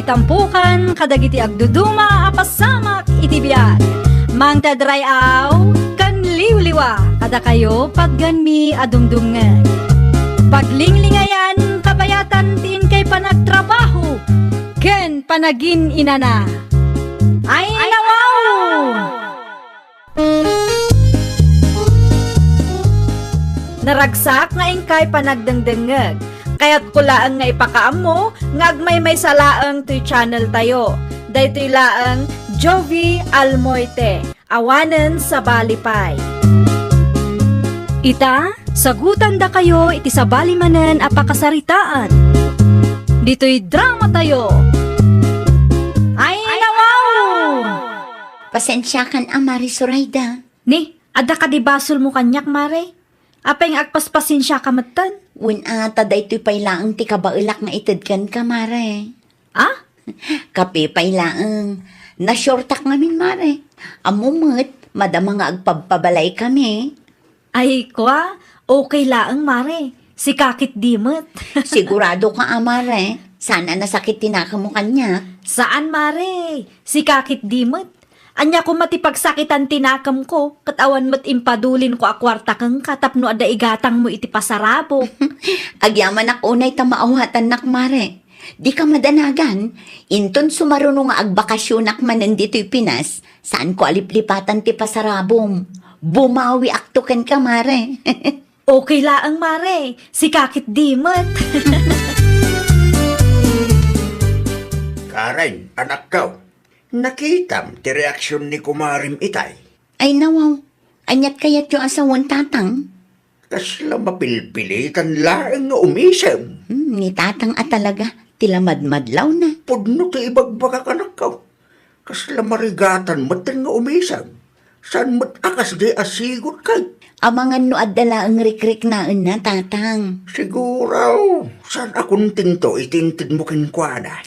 tampukan kadagiti agduduma apasamak iti biag. Mangtadrayaw kan liwliwa kada kayo pagganmi adumdumngan. Paglinglingayan kabayatan tin kay panagtrabaho ken panagin inana. Ay nawaw! Naragsak nga ingkay panagdengdengeg. Kaya't kulaan nga ipakaam mo, ngagmay may salaang to channel tayo. Daytoy laang Jovi Almoite, awanen sa balipay. Ita, sagutan da kayo iti sa balimanen apakasaritaan. Dito'y drama tayo. Ay nawaw! Pasensya kan Mari Surayda. Ni, ada ka di basol mo kanyak, Mare? Apay nga agpaspasin siya kamatan? Ata daytoy paylaang ti kabailak nga itedkan ka, Mare. Ah? Kape paylaang. Nasyortak ngamin, Mare. Amumot, madama nga agpabalay kami. Ay, kwa, okay laang, Mare. Si kakit dimot. Sigurado ka, Mare. Sana nasakit tinaka mo kanya. Saan, Mare? Si kakit dimot. Anya ko matipagsakitan tinakam ko, katawan mat impadulin ko akwarta kang katapno ada igatang mo iti pasarabo. Agyaman ak unay tamaawatan nak, Mare. Di ka madanagan. Inton sumarunong nga agbakasyon ak manan dito'y Pinas, saan ko aliplipatan ti pasarabom. Bumawi aktukan ka, Mare. Okay laang, Mare. Si kakit dimot. Karen, anak ko. Nakitam ti reaksyon ni Kumarim Itay. Ay nawaw, anyat kayat yung asawan tatang. Kasla mapilpilitan laang nga umisem. Ni tatang at talaga, tilamadmadlaw na. Pudno ti ibagbaka anak ko. Kasla marigatan matan nga umisem. San mat akas di asigot kay? Amangan no adala ang rikrik naan na tatang. Siguro, san akong tinto itintid mo kinkwana.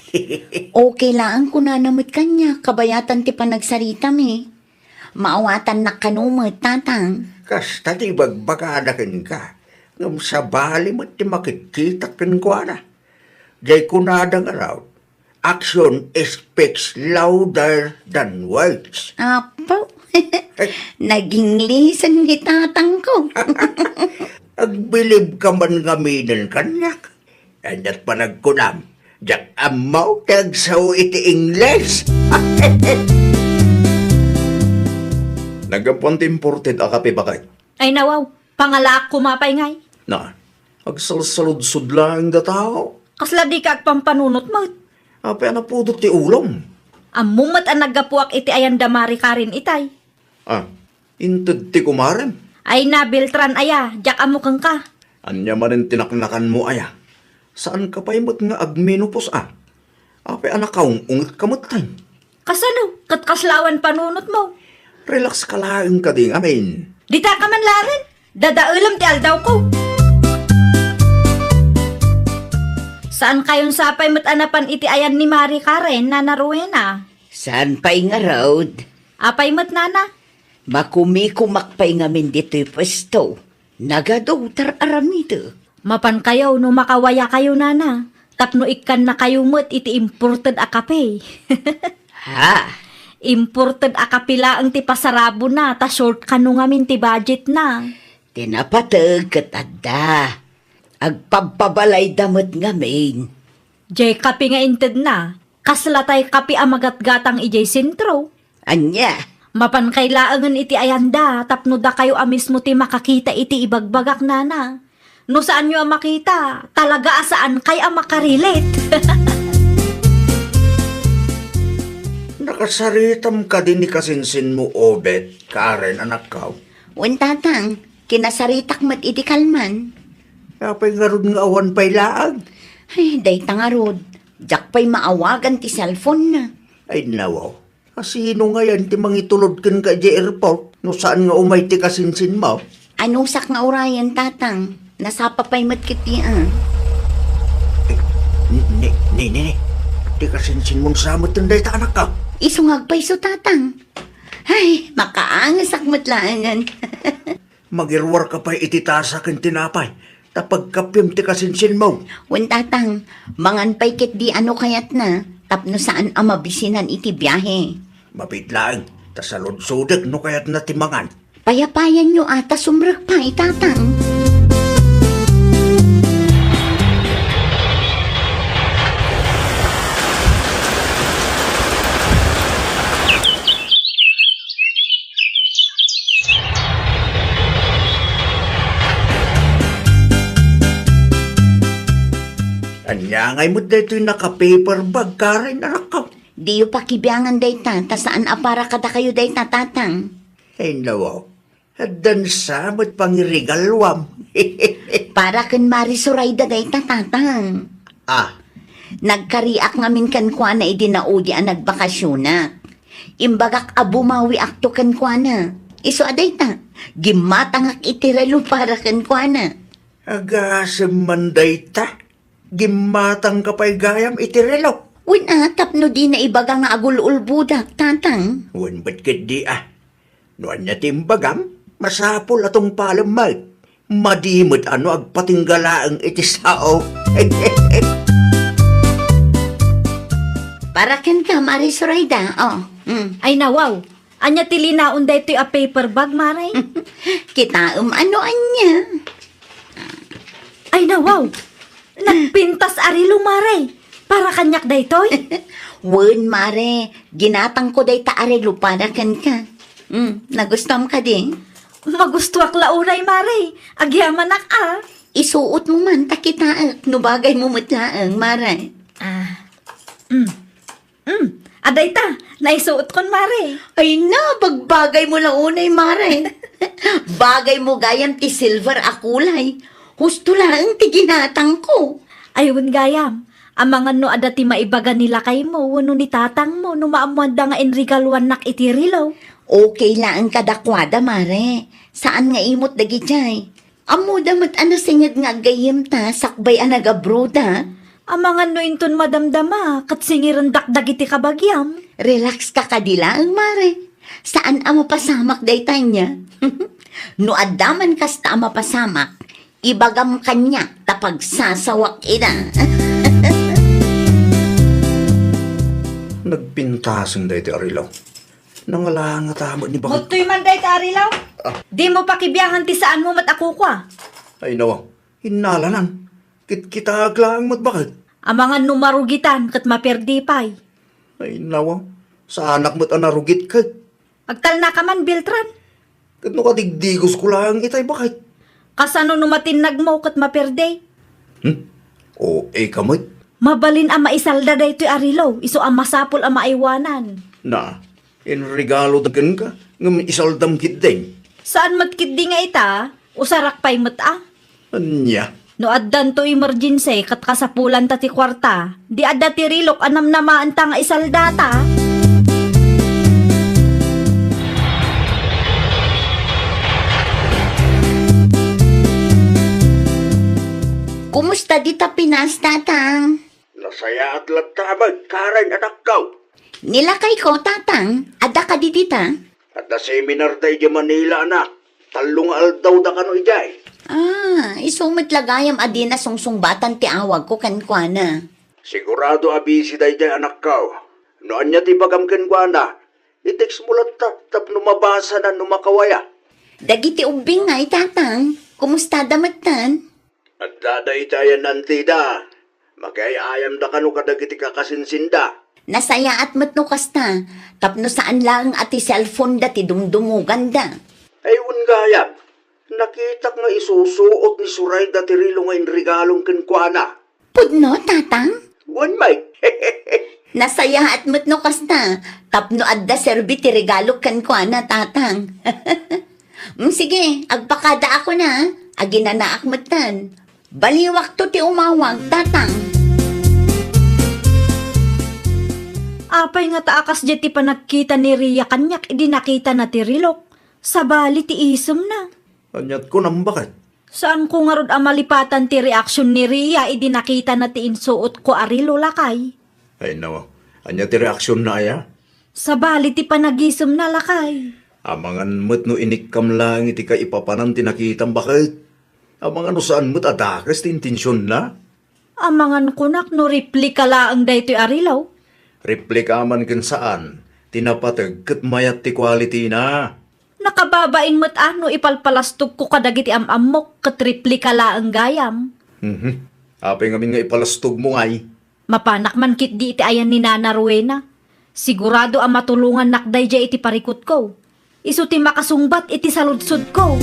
Okay lang ko na namit kanya, kabayatan ti panagsarita mi. Maawatan na kanumot tatang. Kasta ti bagbagadakin ka. Ngam sa bali mo ti makikita kinkwana. Jay kunadang araw. Action speaks louder than words. Apo, naging lisan ni tatang ko. Agbilib ka man gaminan kanyak. Andat pa nagkunam. Jak amaw tagsaw iti Ingles. Nagapon imported akape bakay. Ay nawaw, pangalaak kumapay ngay. Na, agsalsalud-sud lang da tao. Kasla di ka agpampanunot mo. Ape na po ti ulam. Amumat ang nagapuak iti ayan damari karin itay. Ah, inted ti kumarem. Ay na, Beltran aya, jak amukang ka. Anya man rin tinaknakan mo aya. Saan ka pa imot nga agmenopos Ape anak kaung ungat kamutay. Kasano, katkaslawan panunot mo. Relax ka lang ka ding amin. Dita ka man larin, dadaulam ti aldaw ko. Saan kayong sapay mat anapan iti ayan ni Mari Karen na naruena? Saan pa'y nga road? Apay mat nana? Makumikumakpay ngamin dito'y pwesto. Nagadotar aramito. Mapan kayo no makawaya kayo nana. Tapno ikan na kayo mat iti imported akape. Ha? Imported akapila ang ti pasarabo na, ta short ka no ngamin ti budget na. Tinapatag katada. Agpapabalay damot ngamin. Jay kapi nga inted na, kaslatay kapi amagat-gatang ijay sentro. Anya? Mapan kailangan iti ayanda, tapno da kayo amismo ti makakita iti ibagbagak nana. No saan nyo ang makita, talaga asaan kay ang makarelate. Nakasaritam ka din ni kasinsin mo, Obet, Karen, anak ko. Tatang, kinasaritak mat iti kalman. Kapay nga ron nga awan pa'y laag. Ay, day tangarod. Jak pa'y maawagan ti cellphone na. Ay nawaw. Kasino nga yan ti mangitulod kin ka di airport? No saan nga umay ti kasinsin mo? Anong sak nga orayan, tatang? Nasapa pa'y matkiti, Ni. Ti kasinsin mong samot ng dayta anak ka. Isungag pa'y so, tatang. Ay, makaangasak matlaangan. Magirwar ka pa'y ititasa kin tinapay. Tapag kapim ti kasinsin mo. Tatang, mangan pa'y kit di ano kayat na. tapno saan ang mabisinan iti biyahe. Mabitlaang, tasalod-sudag no kaya't natimangan. Payapayan nyo ata sumrag pa itatang. Anyangay mo dito yung naka-paper bag, karay na rakaw. Di yu pakibiyangan day ta saan apara kada kayo day tatang. Ay nawaw, hadan samot pangirigalwam. Para kan Marisurayda day tatang. Ah, Nagkariak ngamin kan kwa na idinaudi ang nagbakasyona. Imbagak abumawi akto kan kwa na. Iso aday ta, gimatangak itiralo para kan kwa na. agasam manday ta. Gimatang kapay gayam itirelo. Win atap no di na ibaga nga agulul budak, tatang. Wan ba't di ah? Noan niya timbagam, masapol atong palamay. Madimot ano agpatinggala ang itisao. Para ken ka, Marisurayda, oh. Ay nawaw, anya tilinaon da ito'y a paper bag, maray. Kita ano anya. Ay nawaw, nagpintas arilo, maray. Para kanyak da ito'y. Wen, mare, ginatang ko day taarelo para ken ka. Nagustom ka din. Magustuak lauray, maray. Agyaman ah. Isuot mo man takitaak, no bagay mo mutlaang, mare. Aday ta, naisuot kon, maray. Ay na, bagbagay mo lang unay, mare. Bagay mo gayam ti silver akulay. Husto lang ti ginatang ko. Ayun gayam, ang mga no adati maibaga nila kay mo, wano ni tatang mo, no maamuanda nga enrigalwan nak itirilaw. Okay lang ang kadakwada, mare. Saan nga imot dagi jay? Amo damat ano singad nga gayam ta, sakbay ang nagabruda. Ang mga no inton madamdama, kat singiran dakdag iti kabagyam. Relax ka kadila ang mare. Saan ang mapasamak day tanya? No adaman kasta ang mapasamak, ibagam kanya tapag sasawak ina. Nagpintasang dito arilaw. Nangala nga tama ni bakit. Mutoy man day arilaw. Di mo pakibiyahan ti saan mo mat ako kwa. Ay nawa, hinalanan. Kita aglang mat bakit. Ang mga numarugitan kat maperdi pay. Ay nawa, sa anak mo't anarugit ka. Agtal na ka man, Beltran. Kat no kadigdigos ko lang itay bakit. Kasano numatinag mo kat maperdi. O kamot. Mabalin ang maisalda da ito'y arilaw. Iso ang masapol ang maiwanan. Na, in regalo dagan ka, ngam isaldam kit din. Saan matkid di nga ita? Usarak pa'y mata. Anya, No addan to emergency kat kasapulan ta ti kwarta. Di adda ti rilok anam namaan ta nga isaldata. Kumusta dita Pinas, tatang? Nasaya at latabag, karay na nakaw. Nilakay ko, tatang. Ada ka di dita? At na seminar tayo di Manila, anak. Talong aldaw da kano ijay. Isumit lagayam adina sungsung-batan ti awag ko kankwana. Sigurado abisi tayo di anak kaw. Noan niya ti pagamkan ko na. Iteks mo lang tap numabasa na numakawaya. Dagiti ubing nga, tatang. Kumusta damatan? At daday tayo nantida. Makayayam da kano kadagiti kakasinsinda. Nasaya at matno kasta. Tapno saan lang ati cellphone dati dumdumugan da. Ayun gayam. Nakita nga isusuot ni Suray dati rilo nga regalong kenkwana. Pudno, tatang? Wan may. Nasaya at matno kasta. Tapno adda serbi ti regalo kankwana, tatang. Sige, agpakada ako na. Aginanaak matan. Baliwak to ti umawag, tatang. Apay nga taakas di ti panagkita ni Ria kanyak idi nakita na ti rilok. Sabali ti isom na. anyat ko nang bakit. Saan ko nga rod ang malipatan ti reaksyon ni Ria idi nakita na ti insuot ko arilo lakay. Ay nawa, anyat ti reaksyon na aya. Sabali ti panagisom na lakay. Amangan mo't no inikam lang iti ka ipapanan tinakitang bakit. Amangan no saan mo't adakas ti intensyon na. Amangan kunak no replika laang daytoy arilaw. Replika man kin saan, tinapatag kat mayat ti quality na. Nakababain mo't ano ipalpalastog ko kadagiti amok katripli kala ang gayam. Apay ngamin nga ipalastog mo ngay. Mapanak man kit di iti ayan ni Nana Rowena. Sigurado ang matulungan nakday jay iti parikot ko. Isu ti makasungbat iti saludsod ko.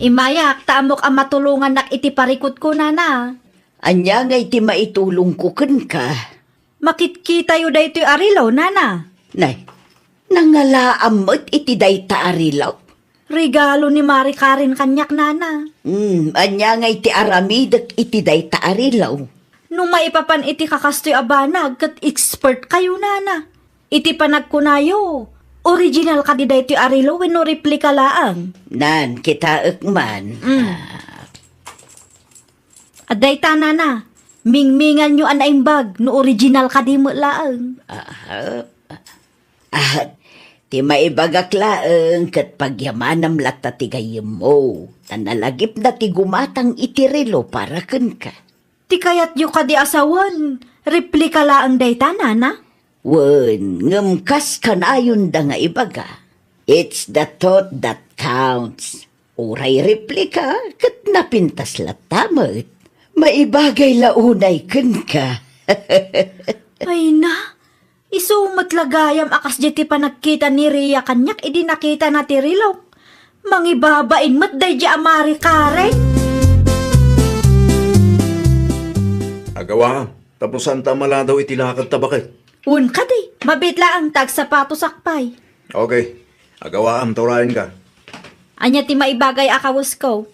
Imayak, taamok ang matulungan nak iti parikot ko, Nana. Anya nga iti maitulong ko ken ka. Makitkita yu da ito'y arilaw, Nana. Nay, nangalaam mo't iti dayta arilaw. Regalo ni Mari Karen kanyak, Nana. Anya nga iti aramidak iti dayta arilaw. Nung maipapan iti kakastoy abanag, kat expert kayo, Nana. Iti panagkunayo. Original ka di da ito'y arilaw, wenno replika laang. Nan, kita ekman. Aday ta, Nana. Mingmingan nyo anaing bag, no original ka di mo laang. Ti maibagak laeng kat pagyamanam lata ti gayem mo. Tanalagip na ti gumatang itirelo para ken ka. Ti kayat yu ka di asawan, replika laang day ta, Nana. Wen, ngemkas kan ayon da nga ibaga. It's the thought that counts. Uray replika, kat napintas latamot. Maibagay launay ken ka. Ay na, isumat lagayam akas jeti pa nagkita ni Rhea kanyak, idi nakita na ti Rilok. Mangibabain mat day di amari kare. Agawa, tapos saan tamala daw itilakad tabakit. Un ka di, mabitla ang tagsapato sakpay. Okay, agawa am turahin ka. Anya ti maibagay akawas ko.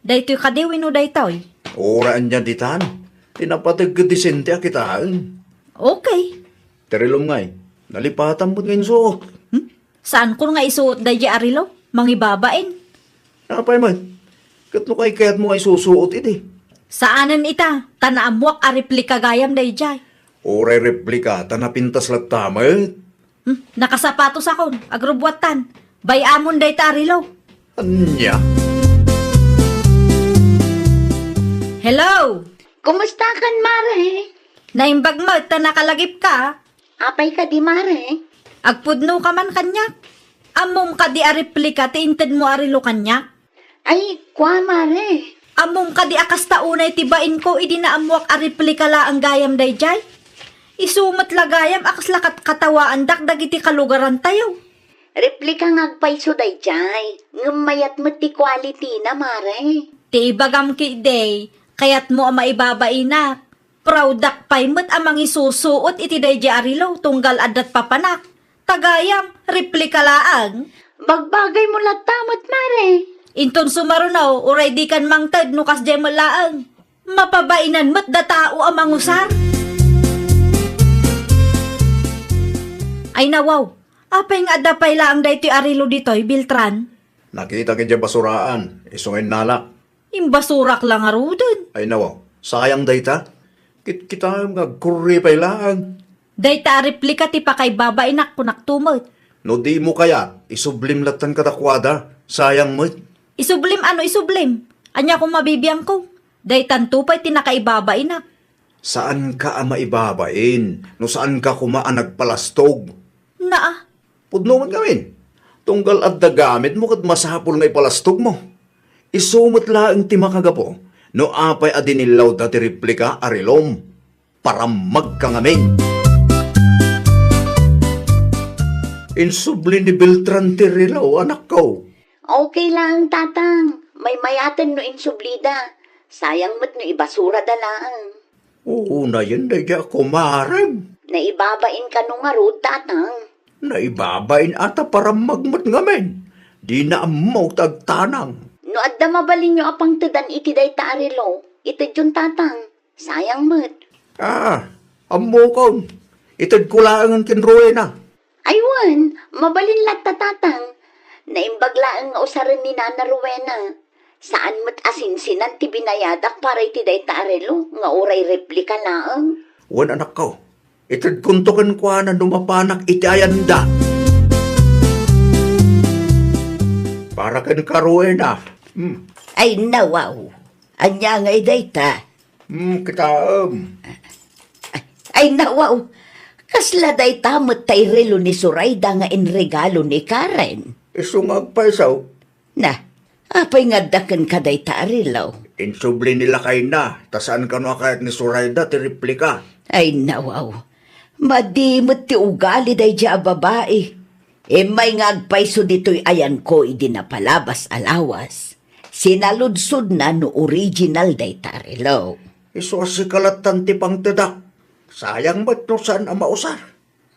Daytoy kadiwin o daytoy. Oraan niya ditan. Tinapatag ka disente akitaan. Okay. Terilom ngay, nalipatan mo ngayon suot. Saan ko nga isuot day di arilo? Mangibabain. Napay man, katno kay kaya't mo ay susuot iti. Saanan ita? Tanaamuak a replika gayam day jay. Oray replika, tanapintas lagtamit. Nakasapatos akon, agrubwatan. Bayamon day ta arilo. Anya? Hello! Kumusta kan, Mare? Naimbag mo, ta nakalagip ka. Apay ka di, Mare? Agpudno ka man kanyak. Amom ka di a replika, tiinted mo arilo kanyak. Ay, kwa, Mare? Amom ka di akas taunay tibain ko, idi na amuak a replika la ang gayam day jay. Isumat lagayam akas lakat katawaan dakdag iti kalugaran tayo. Replika ngagpay suday jay. Ngamayat mo ti quality na, Mare. Ti ibagam ki day, kayat mo ang maibabainak. Proudak pay mo't amang isusuot iti day di arilo, tunggal adat papanak. Tagayam, replika laang. Bagbagay mo latamat, Mare. Inton sumarunaw, uray di kan mangtad nukas di mo laang. Mapabainan mo't datao ang mangusar. Ay nawaw, apay nga adapay laang day ti arilo ditoy, Biltran. Nakita kanya basuraan, isungin nalak. Imbasurak lang arudon. Ay nawaw, sayang dayta. Kita nga kuripay lang. Day ta replika ti pakay babainak kunak tumot. No di mo kaya, isublim latan katakwada, sayang mo. Isublim ano isublim? Anya kung mabibiyang ko. Day tantupay tinakaibabainak. Saan ka ang maibabain? No saan ka kumaan nagpalastog? Naa, Pudno man gawin. Tunggal at dagamit mo kat masapol nga ipalastog mo. Isumot laang ti makagapo, no apay adinilaw dati replika arilom, para magkangaming. Insubli ni Beltran Tirilaw, anak ko. Okay lang, tatang. May mayatan no insublida. Sayang mo't no ibasura dalaan. Oo na yan, daya kumarag. Naibabain ka no nga ro, tatang. Naibabain ata para magmat ngamin. Di na amaw tagtanang. No adda mabalin nyo apang tedan iti day taarilo. Ito yung tatang. Sayang mo't. Amo ko. Itad ko lang ang kinruwe na. Aywan, mabalin latta tatang. Naimbaglaan nga usaran ni Nana Rowena. Saan mo't asinsinan ti binayadak para iti day taarilo nga uray replika laang. Wan anak ko. Itad kuntukan ko na dumapanak iti ayanda. Para kan karuwe na. Ay nawaw. Anya nga iday ta. Kita Ay nawaw, kasla day tamot tay relo ni Surayda nga inregalo ni Karen. Isungag pa isaw. Na, apay nga daken ka day taarilaw. Insubli nila kay na. Tasaan ka no akayat ni Surayda ti replika. Ay nawaw, madimot ti ugali day dya babae. E may nga agpayso dito'y ayan ko idinapalabas alawas. Sinaludsod na no original day taarilaw. Iso si kalatan ti pang tedak. Sayang ba't no saan ang mausar?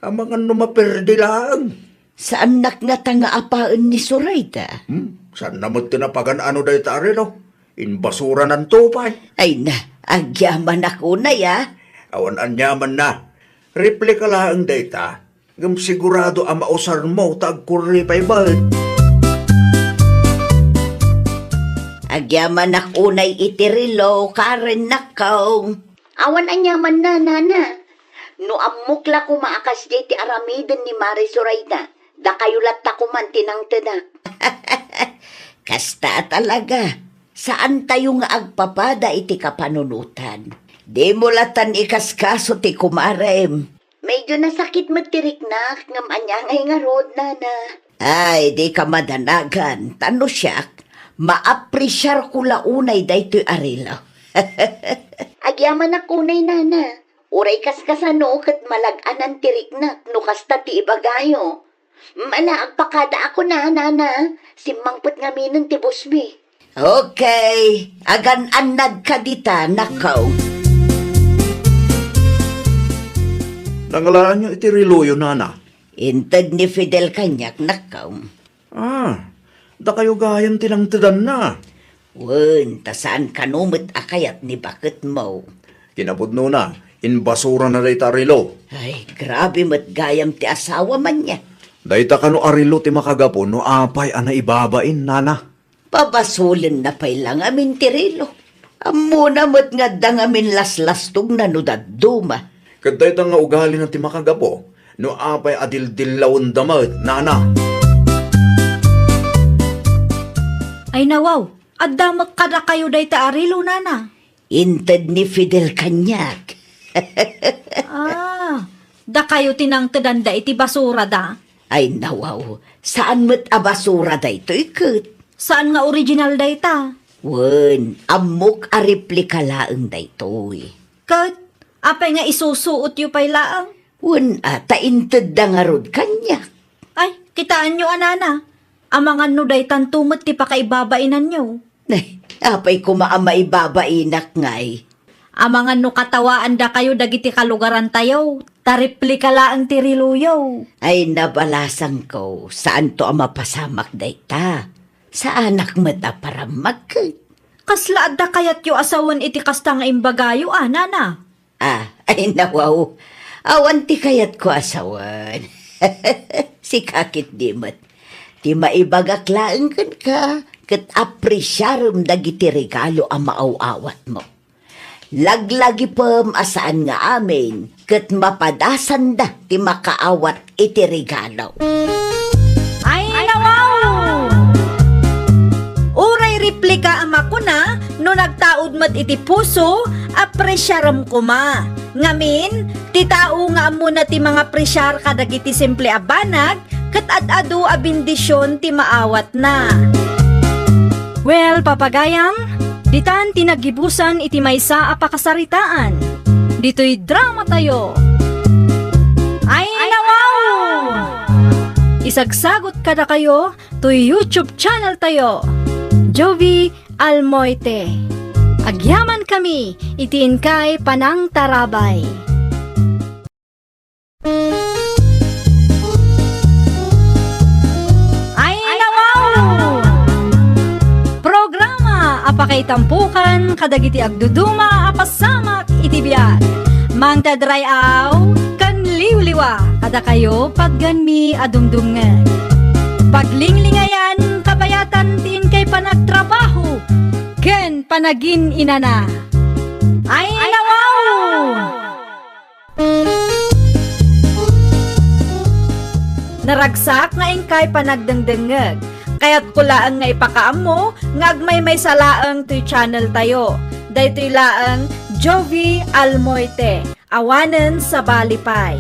Ang mga numaperdi lang. Saan nga tanga apaan ni Surayda? Saan naman tinapagan ano dahi tari no? Inbasura ng tupay. Ay na, agyaman ako na ya. Awan anyaman na. Replika lang data. Ngam sigurado ang mausar mo tagkuri pa'y bad. Agyaman ako na'y itirilo, Karen nakaw. Awan anyaman na, nana. No amukla ko maakas di ti aramiden ni Mari Surayda. Da kayo latta ko man tinangtena. Kasta talaga. Saan tayo nga agpapada iti kapanunutan? Di mo latan ikaskaso ti kumarem. Medyo nasakit magtiriknak ngam anyangay nga rod, nana. Ay, di ka madanagan. Tano siyak, maapresyar ko launay daytoy arilaw. Agyaman ako nay, nana. Uray kaskasano kat malaganan tiriknak no kasta ti ibagayo. Agpakada ako na, nana. Simangput nga minun ti busmi. Okay, agan-anad ka dita, nakaw. Nangalaan nyo iti riluyo, nana. Intad ni Fidel kanyak, nakaw. Da kayo gayam tinangtadan na. Wen, tasaan kanumit akayat ni bakit mo. Kinapudno na, inbasura na day tarilo. Ay, grabe mat gayam ti asawa man niya. Dayta kano arilo ti makagapo no apay ana ibabain, nana. Pabasulin na pa'y lang amin tirilo. Amo na mat nga dang amin laslastog na no daduma. Kadayta nga ugali na ti makagapo no apay adil-dilaon damat, nana. Ay nawaw, addamak kada kayo day taarilo, nana. Intad ni Fidel kanyak. Da kayo tinangtadan da iti basura da. Ay nawaw, saan mo't abasura da ito ikot? Saan nga original day ta? Wen, amok a replika laeng da ito'y. Kat, apay nga isusuot yu pa'y laang. Wen, taintad da nga rod kanyak. Ay, kitaan nyo, anana. Amangan no day tantumot ti pakaibabainan nyo. Apay kumaama ibabainak ngay. Amangan no katawaan da kayo dagiti kalugaran tayo. Tariplika laang tiriluyo. Ay nabalasang ko, saan to ang mapasamak dayta? Sa anak mata para magkit. Kasla adda kayat yu asawan iti kasta nga imbagayo, nana. Ay nawaw, awan ti kayat ko asawan. Si kakit dimat, ti maibagak laeng kan ka, kat aprisyarum dagiti regalo ang maaw-awat mo. Laglagi pam asaan nga amin, kat mapadasan da ti makaawat iti regalo. Ay, nawaw! Uray replika ama ko na, no nagtaod mat iti puso, apresyaram ko ma. Ngamin, ti tao nga muna ti mga presyar kadagiti simple abanag, kat ad-adu a bendisyon ti maawat na. Well, papagayam, ditan tinagibusan iti maysa a pakasaritaan. Dito'y drama tayo. Ay, nawaw! Isagsagot kada kayo to YouTube channel tayo. Jovi Almoite. Agyaman kami, itiin kay Panang Tarabay. Ay, nawaw! Programa apakay tampukan kadagiti agduduma apasamak iti biag. Mangtadray aw kan liwliwa kada kayo pagganmi adumdumngan. Paglinglingayan kabayatan tin kay panagtrabaho ken panagin inana. Ay, nawaw! Naragsak nga ingkay panagdengdengeg. Kaya't kulaan nga ipakaam mo, ngagmay may salaang to channel tayo. Daytoy laang Jovi Almoite. Awanen sa balipay.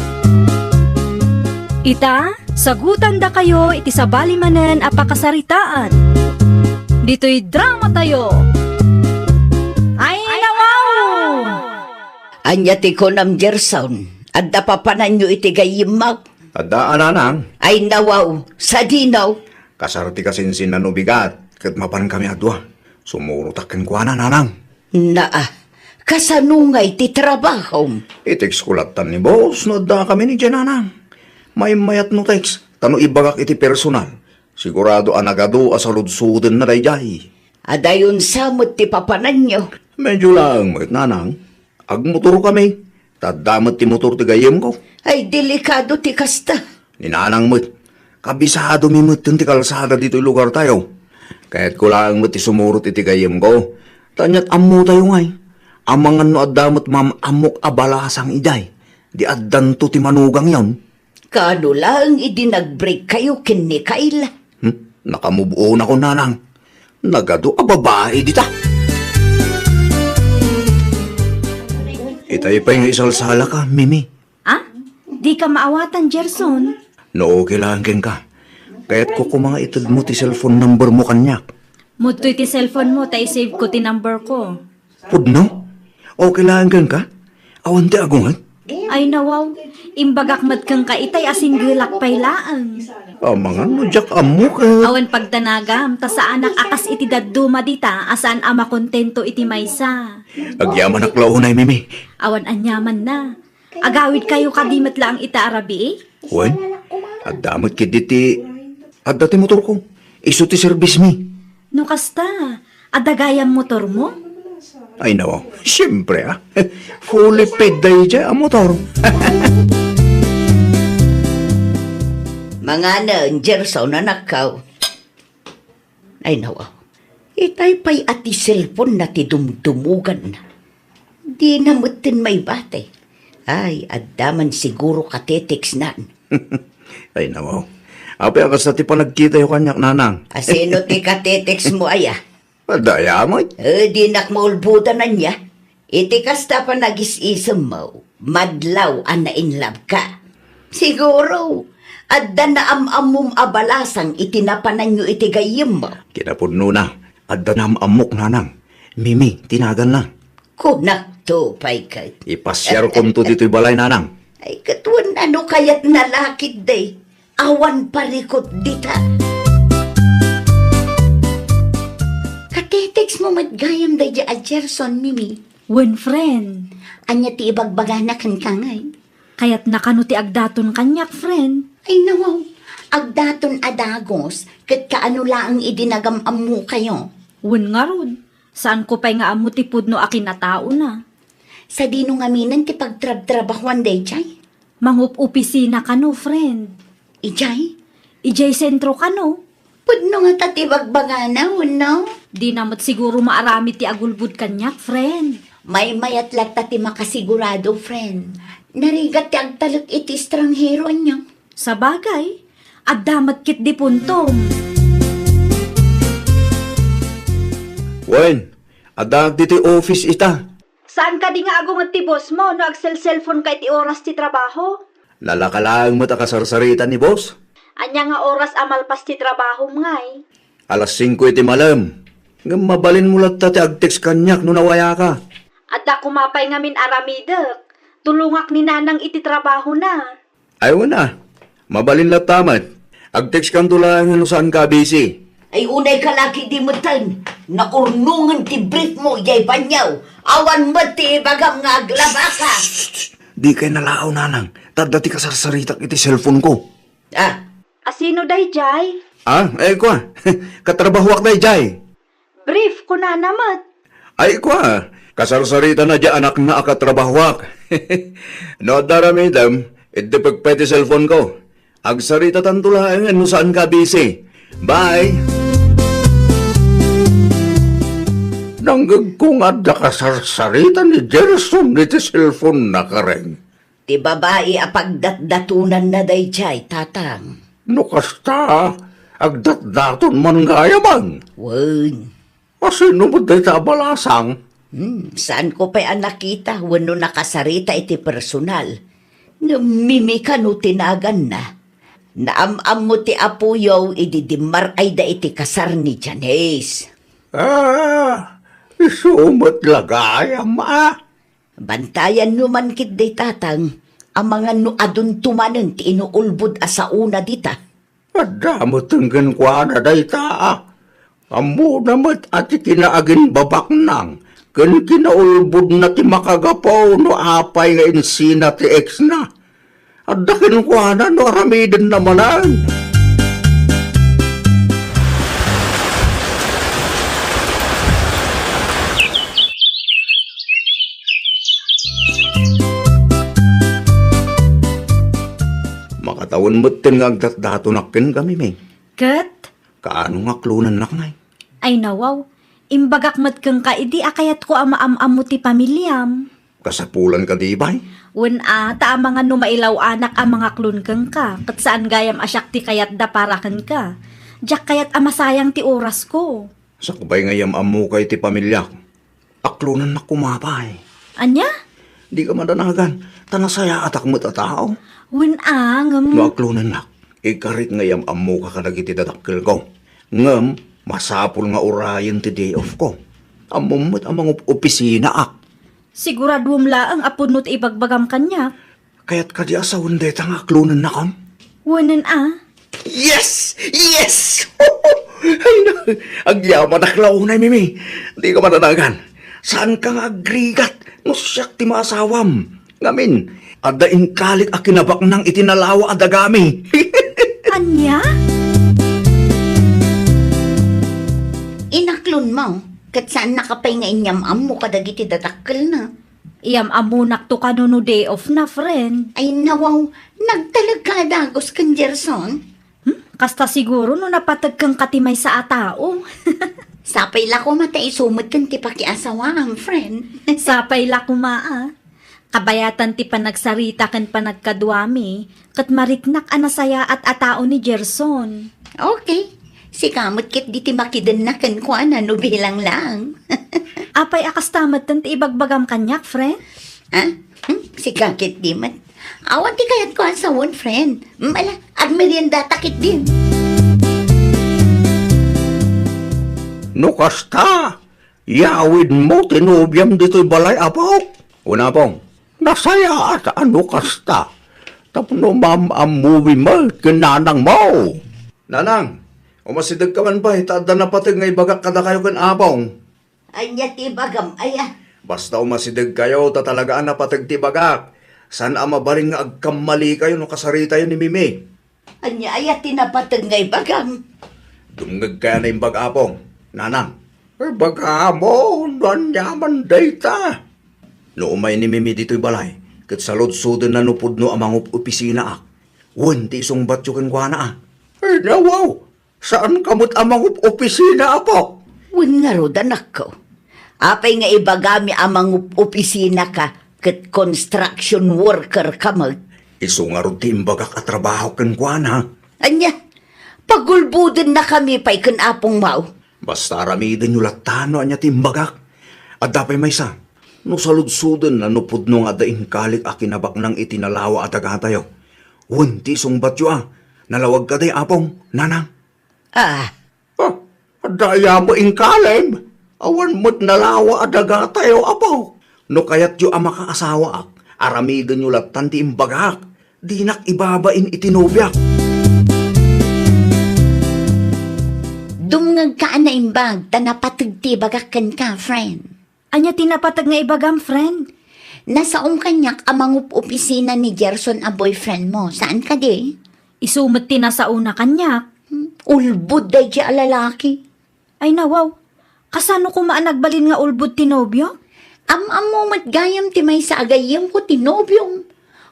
Ita, sagutan da kayo iti sabali manen a pakasaritaan. Dito'y drama tayo. Ay, nawaw! Anya ti ko nam Gerson, adda papanan nyo iti gayimag. Adda ananang, Ay nawaw, sa dinaw. kasarti kasinsin na nubigat, kat mapan kami adwa. Sumurutakin ko nanang. Naa, kasanungay ti trabaho. Iteks kulatan ni boss, no adda kami ni Jananang. May mayat no text, tano ibagak iti personal. Sigurado anagado asaludsuden na dayjay. Adayon samot ti papanan nyo. Medyo lang, mayat nanang. Agmotor kami. Tadamat ti motor ti gayem ko. Ay delikado ti kasta. Ninanang mat. Kabisado mi mat ti kalsada dito lugar tayo. Kahit ko lang mat ti sumurot iti gayem ko. Tanyat ammo tayo ngay. Amangan no adamat amok abalasang iday. Di addan to ti manugang yon. Kano lang idinag-break kayo kini Kayla. Nakamubuo na ko nanang. Nagado a babae dita. Itay pa yung isalsala ka, Mimi. Ah? Di ka maawatan, Gerson. No, kailangan ka. Kaya't ko mga itad mo ti cellphone number mo kanyak. Mutoy ti cellphone mo, tay save ko ti number ko. Pudno? O kailangan ka? Awan ti agungan? Ay nawaw, imbagak mat kang kaitay asing gilak paylaan. Amangan mo, Jack, amo ka. Awan pagdanagam, ta sa anak akas iti daduma dita, asaan ama kontento iti maysa. Agyaman ak launay, Mimi. Awan anyaman na. Agawid kayo kadimat lang ita arabi eh. Wen, agdamot kiditi. Adda ti motor ko. Isu ti service mi. No kasta, adagayam motor mo? Ay nawa, siyempre fully paid day dyan ang motor. Mga nan, Gerson na nakaw. Ay nawa, itay pa'y ati cellphone na ti dumdumugan na. Di namutin may bate. Ay, addaman siguro katetex nan. Ay nawa, apay akas na ti panagkita yung kanyak nanang. Asino ti katetex mo aya? Dayamay. Di nakmaulbutan na niya. Iti kasta pa nagis-isam mo, madlaw an na in love ka. Siguro, adda na amamum abalasang itinapanan nyo iti gayim mo. Kinapudno na. Adda na amok nanang. Mimi, tinagan na. Kunak to, paikat. Ipasyar ko to dito'y balay nanang. Ay, katuan ano kaya't nalakid day. Awan parikot dita. Katetex mo matgayam day a Gerson, Mimi. When friend, Anya ti ibagbagana kan kangay. kayat nakano ti agdaton kanyak friend. Ay nawaw, agdaton adagos, kat kaano laang idinagam mo kayo. When nga rod, saan ko pa'y nga amo ti pudno akin na tao na. Sa dino ngaminan ti pagtrab-trabahuan day, Chay. Mangup-opisina ka no, friend. Ijay, Ijay sentro ka no. pudno nga tatibagbagana, no? Di namat siguro maarami ti agulbud kanyak, friend. May mayat lata ti makasigurado, friend. Narigat ti agtalak iti estranghero niya. Sa bagay, addamat kit di puntom. Wen, adag dito'y office ita. Saan ka di nga agong ti boss mo no agsel-cellphone kay ti oras ti trabaho? Lalakalang mo takasarsaritan ni boss. Anya nga oras amalpas ti trabaho ngay. Alas 5 iti malam. Nga mabalin mo lang ti agtext kanyak no nawaya ka. Adda kumapay ngamin aramidek. Tulungak ni nanang iti trabaho na. Ayaw na. Mabalin lang tamat. Agtext kan tulang no saan ka busy. Ay unay kalaki di mutan. Naurnungan ti brief mo, yay banyaw. Awan mo ti bagam nga aglaba ka. Di kay nalaaw nanang. Tadati ka sarsaritak iti cellphone ko. Ah, Asino day jay? Ah, ay kwa. Katrabahuak na jay. Brief ko na namat. Ay kwa. Kasarsarita na dya anak na akatrabahuak. No darami dam. Iti pagpeti cellphone ko. Agsarita tantulaan no saan ka busy. Bye. Nanggag kong adda kasarsarita ni Gerson iti cellphone na kareng. ti babae apagdatdatunan na day chay, tatang. No kasta, agdat-daton man gaya man. Wen, Asino mo day ta balasang? Saan ko pa ang nakita? Wano nakasarita iti personal. Mimi ka no tinagan na. Naamam mo ti apuyaw, ididimar ay da iti kasar ni Janice. Isumat lagayam Bantayan numan kit day tatang, ang mga nuadun tumanen ti inuulbod asa una dita. Adamot ang gankwana day ta. Amo namat at kinaagin babak nang. Kan kinaulbod na ti makagapaw no apay nga insina ti ex na. At dakin kwa no aramidin namanan. Makatawan mo't nga agdat-dato nakin kami, may. Kat, Kaano nga klunan na ngay? ay nawaw, imbagak mat kang kaidi akayat ko amaam mo ti pamilyam. Kasapulan ka di ba? Wen ta mga numailaw anak ang mga klon kang ka, kat saan gayam asyak ti kayat da para kang ka. Diyak kayat amasayang ti oras ko. Sa kubay ngayam amu kay ti pamilya. Aklunan na kumapay. Anya? Di ka madanagan. Tanasaya atak mo't a tao. Wen No aklunan na. Ikarit ngayam amu ka kadagiti dadakkel ko. Ngam, masapul nga orayan ti day off ko. Amum mo't amang opisina ak. Siguradum laang apunot ibagbagam kanya. Kaya't kadi asawon deta nga aklunan na kam. Wanan Yes! Yes! Ay na, agyaman aklaw na, Mimi. Di ka madanagan. Saan ka nga agrigat? Nusyak ti maasawam. Ngamin, adaing kalik a kinabak nang itinalawa adagami. Anya? Inaklon mo, kat saan nakapay nga inyam-am mo kadagiti datakkel na. Iyam amunak to kanuno day off na, friend. Ay nawaw, nagtalag ka dagos kan Gerson. Kasta siguro no napatag kang katimay sa atao. Sapay la ko mata isumot kan ti pakiasawam, friend. Sapay la kumaa. Kabayatan ti panagsarita kan panagkaduami, kat mariknak anasaya at atao ni Gerson. Okay, si kamot kit di ti makidan na kan ko no bilang lang. Apay akas tamat ti ibagbagam kanyak, friend? Si kakit di man. Awan ti kayat ko asawon, friend. Mala, ag merienda takit din. No kasta, yawid mo tinubyam dito'y balay apaw. Una pong, nasaya at ano kasta. Tapno mamamuwi mo, kinanang mo. Nanang, umasidag ka man ba? Itaada na pati nga ibagak kada kayo kan apong. Anya ti bagam, aya. Basta umasidag kayo, tatalagaan na patag ti bagak. San mabaling nga agkamali kayo no kasarita yun ni Mimi. Anya aya tinapatag ngay bagam. Dumngag kaya na yung bagapong. Nanang, Baga mo, nanyaman data. no umay ni Mimi dito'y balay, kat salod-sudin na nupod no amang opisina ak. Wanti isong batyo kan kwa na Nawaw, saan kamot amang opisina apo? Wen nga ro danak ko. Apay nga ibagami amang opisina ka ket construction worker ka mag. Iso nga ro timbagak at trabaho kan kwa na. Anya, pagulbudin na kami pa'y kan apong mau. Basta aramidin nyo latano anya timbagak. At dapay may sa, no salud-sudin na nupod no nga daing kalik akinabak nang itinalawa at agatayo. Wanti isong batyo nalawag ka day apong, nanang. Daya mo ingkalem. Awan mo't nalawa adaga tayo apo. No kayat yu ang makaasawa ak, aramidin nyo latan ti imbagak. Di nak ibabain itinobyak. Dumngag ka na imbag, tanapatag ti bagakan ka, friend. Anya tinapatag nga ibagam, friend? Nasaong kanyak amang opisina ni Gerson a boyfriend mo. Saan ka di? Isumot ti na sa una kanyak. Ulbud day di alalaki. Ay nawaw, kasano ko maanagbalin nga ulbud ti nobyo? Am-am matgayam ti may sa agayam ko tinobyong.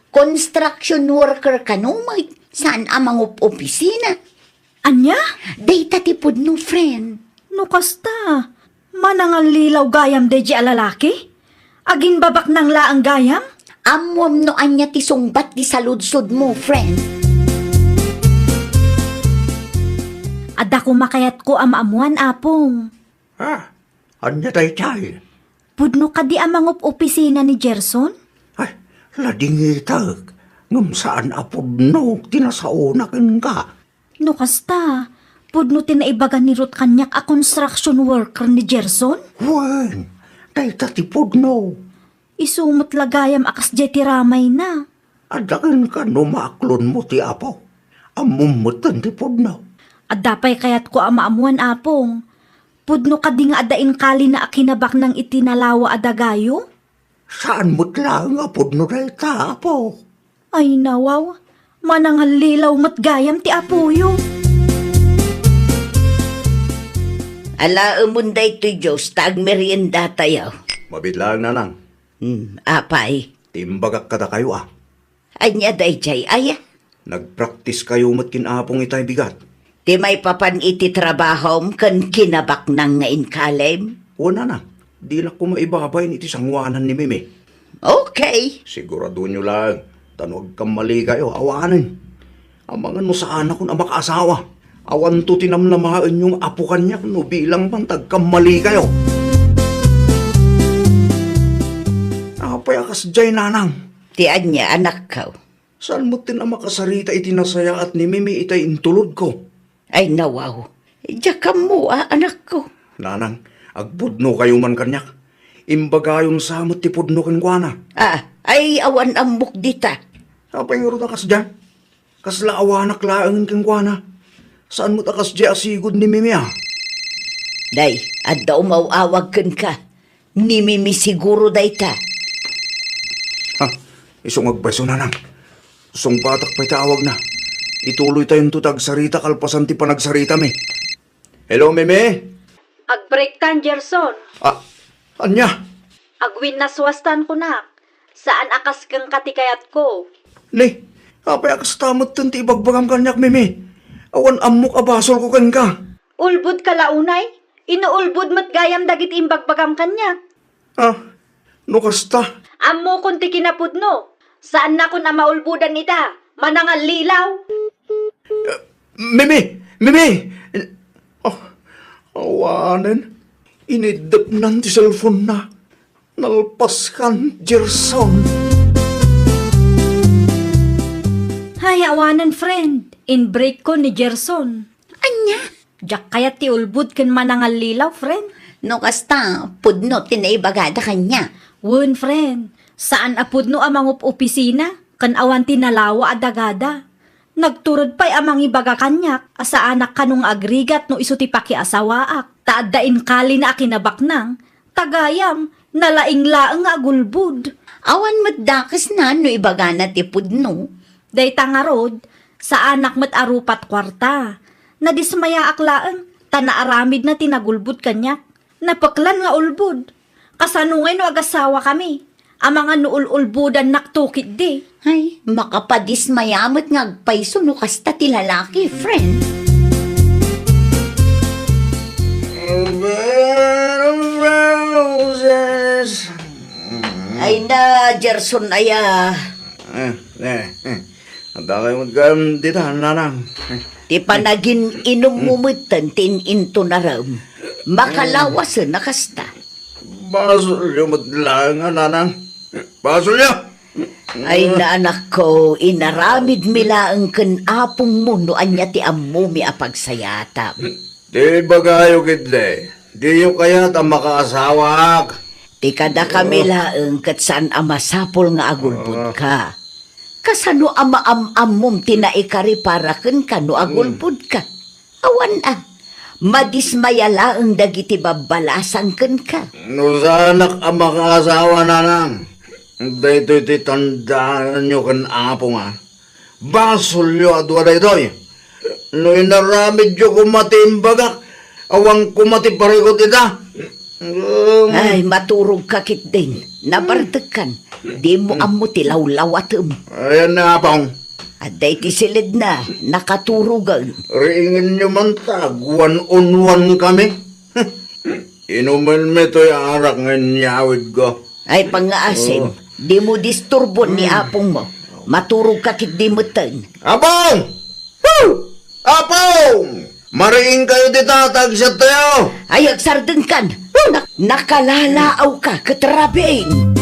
Construction worker ka no, may saan amang opisina? Anya? Data tipod no, friend. No kasta, manangal lilaw gayam de alalaki? Agin babak nang laang gayam? Amwam no anya ti sungbat di saludsod mo, friend. Ada ko makayat ko amamuan apong. Anya day chay. Pudno ka di amang opisina ni Gerson? Ay, ladingitag. Ngam saan apod no, tinasaunakin ka. No kasta, pudno tinaibagan ni Ruth kanyak a construction worker ni Gerson? Wen, day tatipod no. Isumot lagayam akas jeti ramay na. Adakan ka no maaklon mo ti apo. Amumutan tipod no. At dapay kayat ko amaamuan apong. Pudno ka di nga adain kali na akinabak ng itinalawa adagayo? Saan mo't lang apod no day ta apo? Ay nawaw, manangal lilaw matgayam ti apuyo. Ala umunday to Diyos, tag merienda tayo. Mabitlang nanang. Apay. Timbagak kada kayo Anya day jay, ay. Nagpraktis kayo mat kinapong itay bigat. Di may papan iti trabahom kan kinabak nang ngain kalem. Wala na. Di na ko maibabayin iti sangwanan ni Mimi. Okay. Sigurado nyo lang. Tanuag kang mali kayo, awanin. Amangan mo sa anak ko na makaasawa. Awan to tinamlamaan yung apo kanya no bilang bantag kang mali kayo. Apay akas jay nanang. Ti anya anak ko. Saan mo tinamakasarita itinasaya at ni Mimi itay intulod ko? Ay nawaw. Diya ka mo anak ko. Nanang, agbudno kayo man kanyak. Imbaga yung samot ti pudno kankwana. Ay awan ambok dita. Apay nga rin akas dyan. Kasla awanak laangin kankwana. Saan mo takas dyan asigod ni Mimi Day, adda umawawag ka. Ni Mimi siguro day ta. Ha? Isong agbayso nanang. Isong batak pa'y tawag na. Ituloy tayong tutag sarita kalpasan ti panagsarita mi. Hello, Mimi? Ag-break tan, Gerson. Anya? Agwin na swastan ko na. Saan akas kang katikayat ko? Ne, apay akas tamot tan ti ibagbagam kanyak, Mimi. Awan amok abasol ko kan ka. Ulbud ka launay? Inuulbud mat gayam dagit imbagbagam kanya. No kasta. Amo kun ti kinapudno. Saan na kun na maulbudan ita? Manangal lilaw. Mimi! Mimi! Awanan. Inidap nan ti cellphone na. Nalpaskan, Gerson. Hay, awanan friend. In break ko ni Gerson. Anya? Diyak kaya ti ulbud kan manangal lilaw, friend. No kasta, pudno tinaibagada kanya. Wun, friend. Saan apudno amang opisina? Kan awan tinalawa adagada. Nagturod pa'y amang ibaga kanyak. Asa anak kanong agrigat no iso ti pakiasawaak. Taaddain kali na akinabak nang. Tagayam, nalaing-laang agulbud. Awan matdakas na no ibagana ti pudno. Day tangarod, sa anak mat arupat kwarta. Nadismaya aklaang, tanaaramid na tinagulbud kanyak. Napaklan nga ulbud. Kasanungay no agasawa kami. Ang mga nuul-ulbudan naktukit di. Ay, makapadismayamot nga agpaiso no kasta ti lalaki, friend. Roses. Ay na, Gerson aya. Ang kayo magkam dito, nanang. Ti panagin inumumutan tin into na ram. Makalawas na kasta. Basol yung matlangan, nanang. Basol niya. Ay na anak ko, inaramid mila ang kanapong mo no anya ti amumi apagsayata. Di ba kayo kidle? Di yung kaya ta makasawak. Ti kada kami laeng kat saan amasapol nga agulbud ka. Kasano amaam-amom tinaikari para ka no agulbud ka. Awan madismaya laeng dagiti babalasan ka. No sanak ang makasawa, nanang. Dito iti tandaan nyo kan apo nga. Basol nyo adwa dito. No inaramid nyo kumatimbagak. Awang kumatiparikot ita. Ay, maturog kakit din. Nabartekan. Di mo amo tilaw-law atum. Ayan na, apong. Aday ti silid na, nakaturugan. Ringin nyo man tag, one-on-one kami. Inuman mo ito'y arak ng nyawid ko. Ay, pangaasim, di mo disturbon ni apong mo. Maturog kakit di mo tan. Apong! Woo! Apong! Mariing kayo di tatag sa tayo! Ay, agsarden kan! Nakalalaaw ka, katrabing!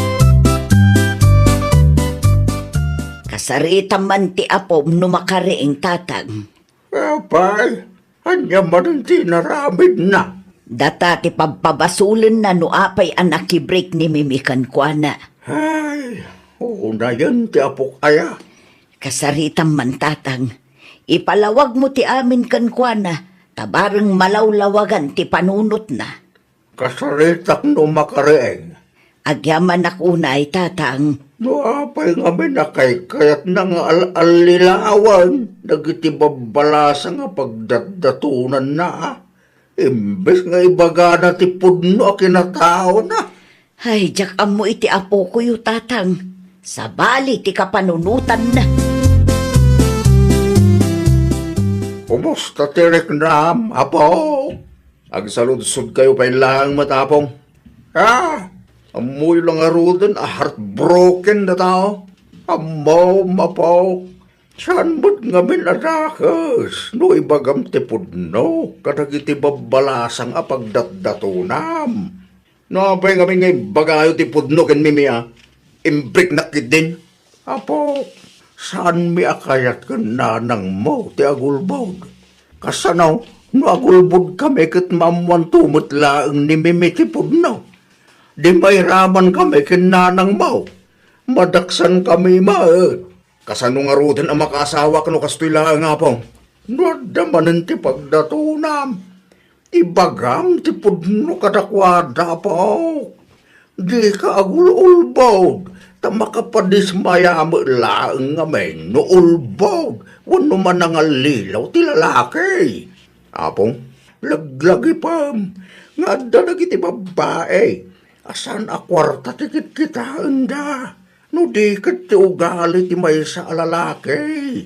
Kasarita man ti apom no makariing tatag. Apay, anya man ang tinaramid na. Data ti pagpabasulan na no apay ang nakibreak ni Mimikan Kuana. Ay, una yan ti apok aya. Kasaritam man tatang, ipalawag mo ti amin kan Kuana, tabarang malawlawagan ti panunot na. Kasaritak no makarieng. Agyaman akunay tatang, No apay nga may nakaykayat na nga alilawan. Nagitibabbalasa nga pagdadatunan na. Imbes nga ibaga na ti pudno a kinatao na. ay jak mo iti apo ko yu tatang, sabali ti kapanunutan na. Kumusta ti Reknam, apo? Agsaludsod kayo pa lang matapong. Amoy lang arudan, heartbroken na tao. Amaw, mapaw. Saan mo't ngamin anakas? No ibagam ti pudno, kadagiti babbalasang apagdatdatunam. No, apay kami ngay bagayo ti pudno ken mimia. Imbrik na din. Apo, saan mi akayat ka nanang mo ti agulbog? Kasanaw, no agulbog kami kat mamuan tumot laang ni Mimi ti pudno. Di may raman kami kin nanang mo. Madaksan kami maet. Kasano nga rudan ang makaasawa kano kastoy lang nga pong. Nadamanan ti pagdatunam. Ibagam ti pudno kadakwada po. Di ka agul-ulbog. Tamakapadismaya mo laang nga may no ulbog. Wano man ang alilaw ti lalaki. Apong, Laglagi pa. Nga da nagiti babae. Asan a kwarta ti kitkitaan da. No di kat ti ugali ti may sa alalaki.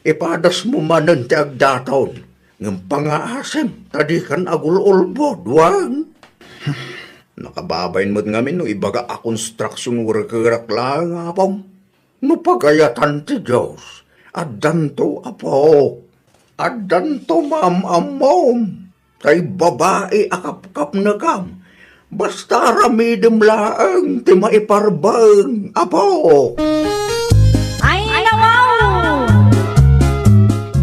Ipadas mo manan ti agdataon. Ng pangaasem, tadi kan agul-ulbod, wang. nakababayin mo't ngamin no ibaga a construction worker lang apong. No pagayatan ti Diyos, adanto apo, adanto mamamom, tay babae akapkap na kam, basta ramidim laang ti maiparbang, apo. Ay, nawaw!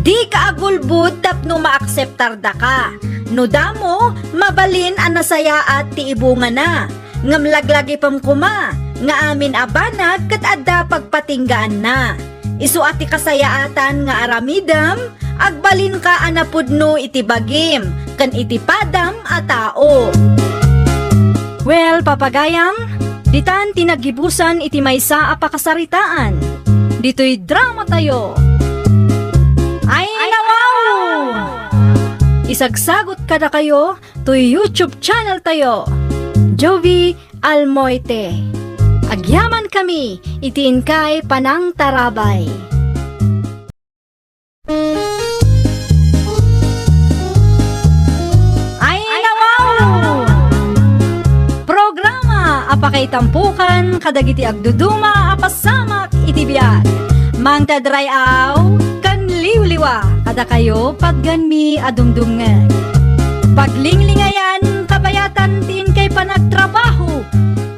Di ka agulbud tapno maakseptar da ka. No damo, mabalin ang nasaya at ti ibunga na. Ngam laglagi pam kuma, nga amin abanag kat adda pagpatinggaan na. Isu ati kasayaatan nga aramidam, agbalin ka anapudno iti bagim, kan iti padam a tao. Well, papagayam, ditan tinagibusan iti maysa a pakasaritaan. Dito'y drama tayo. Ay, nawaw! Isagsagot kada kayo to YouTube channel tayo. Jovi Almoite. Agyaman kami, itiin kay Panang Tarabay. Ay, nawaw! Programa apakay tampukan kadagiti agduduma apasamak iti biag. Mangtadray aw kan liwliwa kada kayo pagganmi adumdumngeg. Paglinglingayan kabayatan tin kay panagtrabaho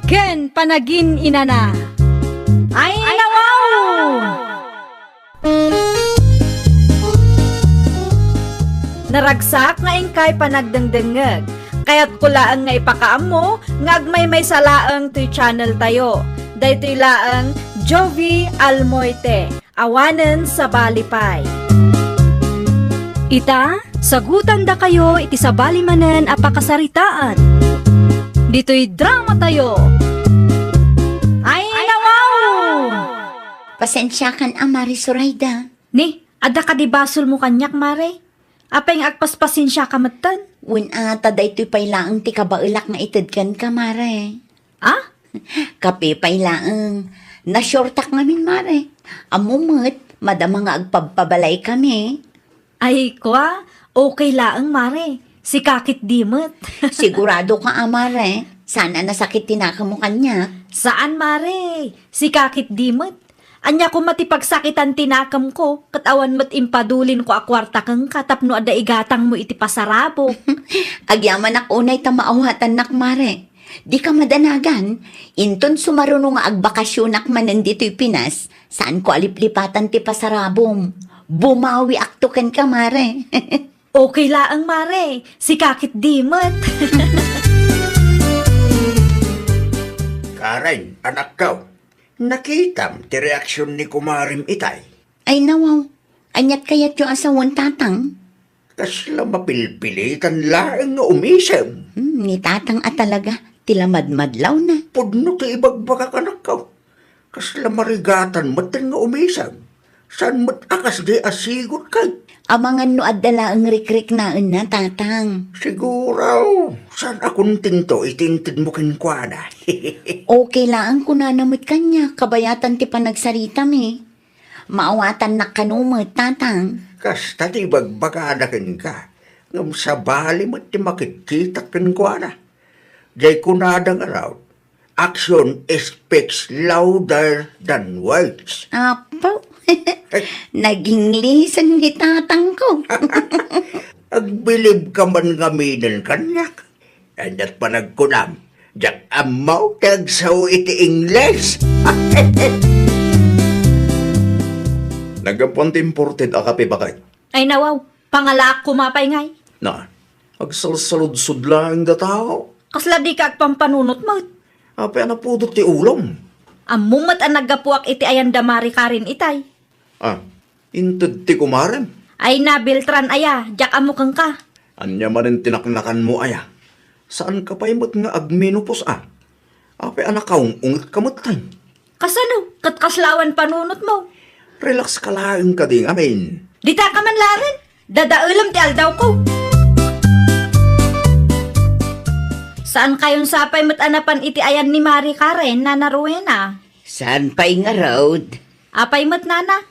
ken panagin inana. Ay, nawaw! Naragsak nga ingkay panagdengdengeg. Kaya't kulaan nga ipakaam mo, nga agmay salaang to'y channel tayo. Daytoy laang Jovi Almoite, awanen sa balipay. Ita, sagutan da kayo iti sa balimanen a pakasaritaan. Dito'y drama tayo. Ay, nawaw! Pasensya kan Amari Surayda. Ni, ada ka di basol mo kanyak, Mare? Apay nga agpaspasin siya kamatan. Win ata daytoy pailaang ti kabailak nga itedkan ka, Mare. Ah? Kape pailaang. Nasyortak ngamin, Mare. Amumot, madama nga agpabpabalay kami. Ay, kwa, okay laang, Mare. Si kakit dimot. Sigurado ka, Mare. Sana nasakit tinaka mo kanya. Saan, Mare? Si kakit dimot. Anya ko matipagsakitan tinakam ko, katawan mo't impadulin ko akwarta kang katapno ada igatang mo iti pasarabo. Agyaman ak unay ta maawatan nak mare. Di ka madanagan, inton sumarunong nga agbakasyon ak manan dito'y Pinas, saan ko aliplipatan ti pasarabom. Bumawi aktukan ka mare. Okay laang mare, si kakit dimot. Karen, anak ko, nakitam ti reaksyon ni kumarim itay. Ay nawaw, anyat kayat yung asawan tatang. Kasla mapilpilitan laang nga umisem. Ni tatang at talaga, tilamadmadlaw na. Pudno ti ibagbagak anak ko. Kasla marigatan matan nga umisem. Saan mat akas di asigot kay? Amangan no adala ang rikrik na na tatang. Siguro, saan akong tinto itintid mo kinkwana? Okay lang ko na namit kanya, kabayatan ti panagsarita mi. Maawatan na kanumot tatang. Kasta ti bagbagadakin ka. Ngam sa bali mo ti makikita kinkwana. Jay kunadang araw, action speaks louder than words. Apo, naging lisan ni tatang ko. Agbilib ka man gaminin kanyak. Anyat pa nagkunam. Diyak amaw tagsaw iti Ingles. Nagampon ti imported akape bakay. Ay nawaw, pangalaak kumapay ngay. Na, agsalsaludsud lang da tao. Kasla di ka agpampanunot mo. Ape na pudot ti ulom. Amumat ang naggapuak iti ayan damari karin itay. Inted ti kumarem. Ay na, Beltran aya, jak amukang ka. Anya manin tinaknakan mo aya. Saan ka pa imot nga agminupos Ape anak kaung ungat kamutay. Kasano, katkaslawan panunot mo. Relax ka lang ka ding amin. Dita ka man larin, dadaulam ti aldaw ko. Saan kayon sapay mo't anapan iti ayan ni Mari Karen na naruena? Saan pa'y nga road? Apay mo't nana?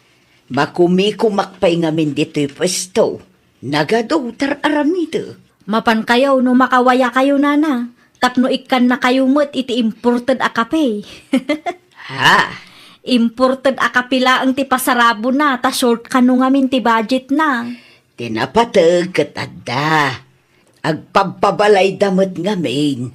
Makumikumakpay ngamin dito'y pwesto. Nagadotar aramito. Mapan kayo no makawaya kayo nana. Tapno ikan na kayo mo't iti imported akape. Ha? Imported akapila ang ti pasarabo na, ta short ka no ngamin ti budget na. Tinapatag katada. Agpampabalay damot ngamin.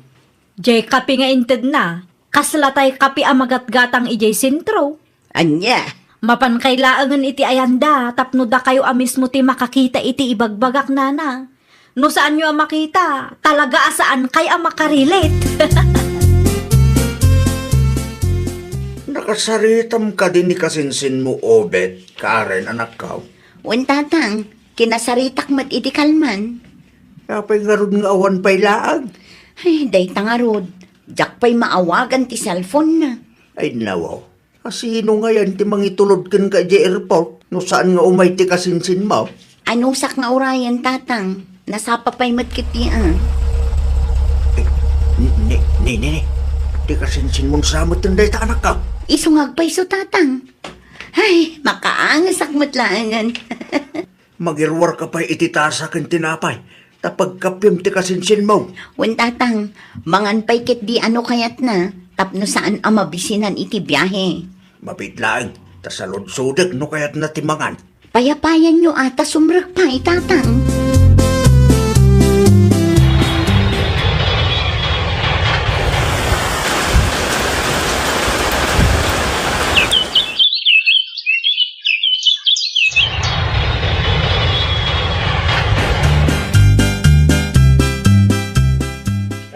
Jay kapi nga inted na, kaslatay kapi amagat-gatang ijay sentro. Anya? Mapan kailangan iti ayanda, tapno da kayo amismo ti makakita iti ibagbagak nana. No saan nyo ang makita, talaga asaan kay ang makarilit. Nakasaritam ka din ni kasinsin mo, Obet, Karen, anak ko. Wan tatang, kinasaritak mat iti kalman. Kapay nga ron nga awan pa'y laag. Ay, day tangarod. Jak pa'y maawagan ti cellphone na. Ay nawaw. Sino nga yan ti mangitulod kin ka di airport? No saan nga umay ti kasinsin mo? Anong sak nga orayan tatang? Nasapa pa'y matkiti Ni. Ti kasinsin mong samot yung day ta anak ka. Isungag pa'y so tatang. Ay, makaangasak matlaangan. Magirwar ka pa'y ititasa kin tinapay. Tapag kapyam ti kasinsin mo. Wan tatang, mangan pa'y kit di ano kayat na. Tapno saan ang mabisinan iti biyahe. Mapitlaang, tasalod-sudak no kaya't natimangan. Payapayan nyo ata sumrak pa itatang.